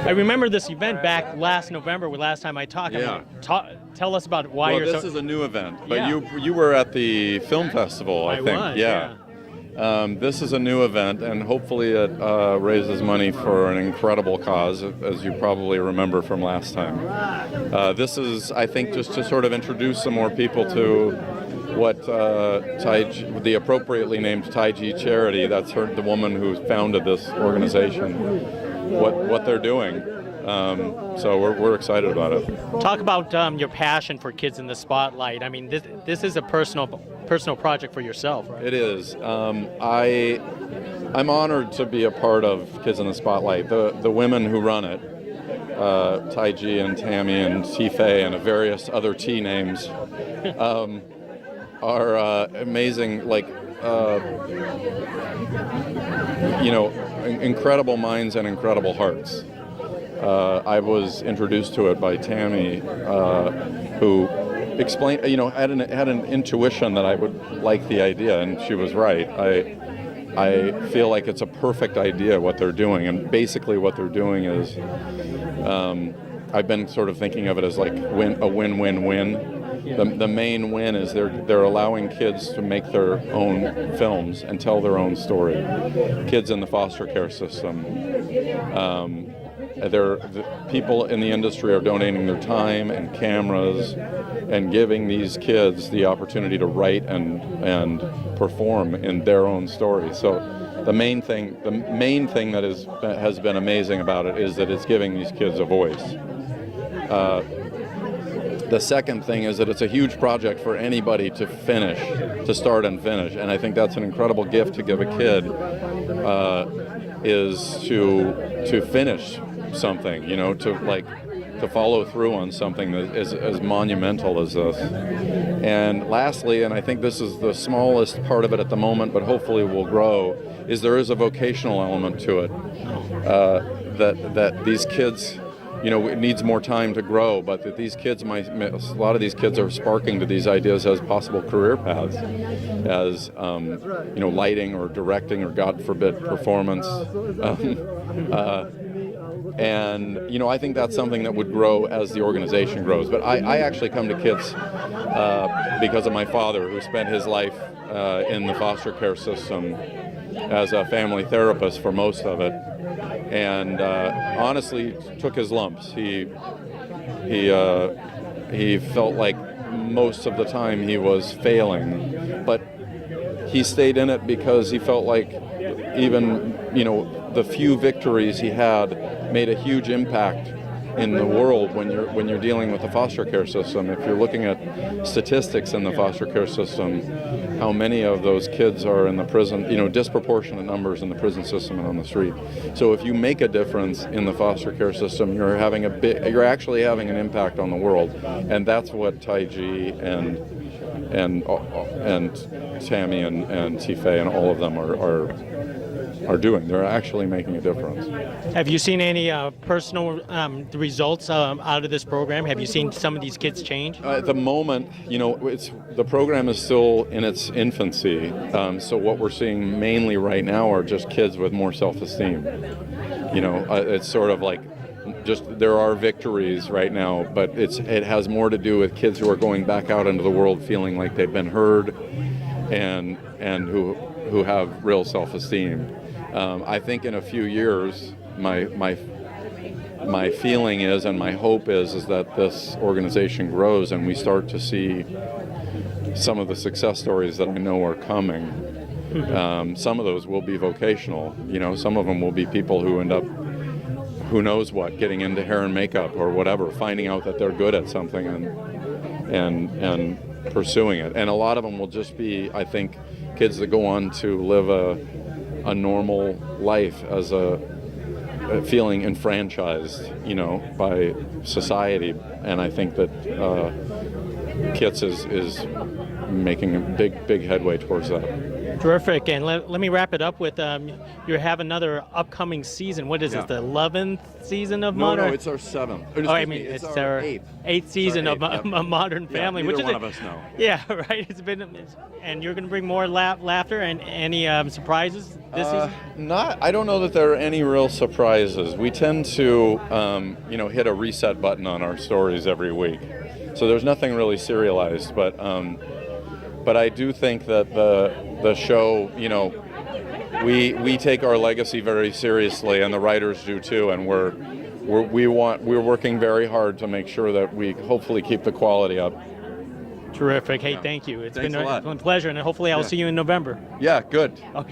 I remember this event back last November, last time I talked. Yeah. Tell us about why well, you're this is a new event, but Yeah. you were at the film festival, I think. was, yeah. This is a new event, and hopefully it raises money for an incredible cause, as you probably remember from last time. This is, I think, just to sort of introduce some more people to what the appropriately named Ty G Charity, that's the woman who founded this organization, what they're doing. So we're excited about it. Talk about your passion for Kids in the Spotlight. I mean, this is a personal project for yourself, right? It is. I'm honored to be a part of Kids in the Spotlight. The women who run it, Ty G and Tammy and T Faye and various other T names, are amazing, incredible minds and incredible hearts. I was introduced to it by Tammy, who explained, had an intuition that I would like the idea, and she was right. I feel like it's a perfect idea what they're doing, and basically what they're doing is, I've been sort of thinking of it as like a win-win-win. The main win is they're allowing kids to make their own films and tell their own story. Kids in the foster care system. The people in the industry are donating their time and cameras and giving these kids the opportunity to write and perform in their own story. So the main thing that has been amazing about it is that it's giving these kids a voice. The second thing is that it's a huge project for anybody to start and finish, and I think that's an incredible gift to give a kid, is to finish something, to follow through on something that is as monumental as this. And lastly, and I think this is the smallest part of it at the moment, but hopefully will grow, is there is a vocational element to it, that these kids, it needs more time to grow, but that these kids a lot of these kids are sparking to these ideas as possible career paths, as lighting or directing or, God forbid, performance. And I think that's something that would grow as the organization grows. But I actually come to kids because of my father, who spent his life in the foster care system as a family therapist for most of it, and honestly took his lumps. He felt like most of the time he was failing, but he stayed in it because he felt like even the few victories he had made a huge impact in the world when you're dealing with the foster care system. If you're looking at statistics in the foster care system, how many of those kids are in the prison, disproportionate numbers in the prison system and on the street. So if you make a difference in the foster care system, you're actually having an impact on the world, and that's what Tai G and Tammy and T-Faye and all of them are doing. They're actually making a difference. Have you seen any personal results out of this program? Have you seen some of these kids change? At the moment, the program is still in its infancy. So what we're seeing mainly right now are just kids with more self-esteem. It's sort of like just there are victories right now, but it has more to do with kids who are going back out into the world feeling like they've been heard and who have real self-esteem. I think in a few years, my feeling is, and my hope is that this organization grows and we start to see some of the success stories that I know are coming. Some of those will be vocational. Some of them will be people who end up, who knows what, getting into hair and makeup or whatever, finding out that they're good at something and pursuing it. And a lot of them will just be, I think, kids that go on to live a normal life as a feeling enfranchised, by society. And I think that KITS is making a big headway towards that. Terrific. And let me wrap it up with you have another upcoming season. What is Yeah. this, the 11th season of No, Modern? it's our 7th. Oh, I mean, it's our eighth season of Modern Family. Neither which is one of us know. Yeah, right. And you're going to bring more laughter and any surprises this season? I don't know that there are any real surprises. We tend to, hit a reset button on our stories every week. So there's nothing really serialized, but I do think that the show, we take our legacy very seriously, and the writers do too, and we're working very hard to make sure that we hopefully keep the quality up. Terrific. Hey, thank you. It's Thanks been a lot. a pleasure, and hopefully I'll see you in November. Yeah, good. Okay.